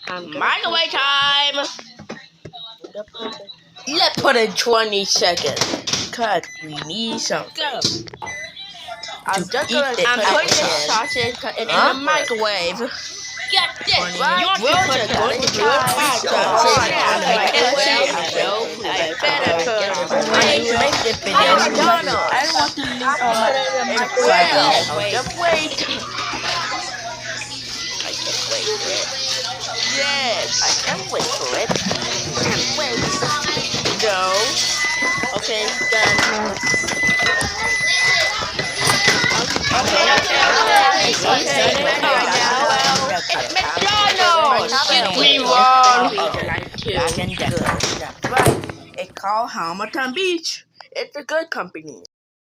Microwave time. Let's put in 20 seconds because we need something. I'm putting the sausage in the microwave. Get this. You want to put the good sausage in the microwave? I better make the video. I don't want to leave my microwave. Just wait. I can't wait for it. Yes, I can't wait for it. Can't wait. No. Okay, done. It's McDonald's! Get me wrong! Right. It's called Hamilton Beach. It's a good company.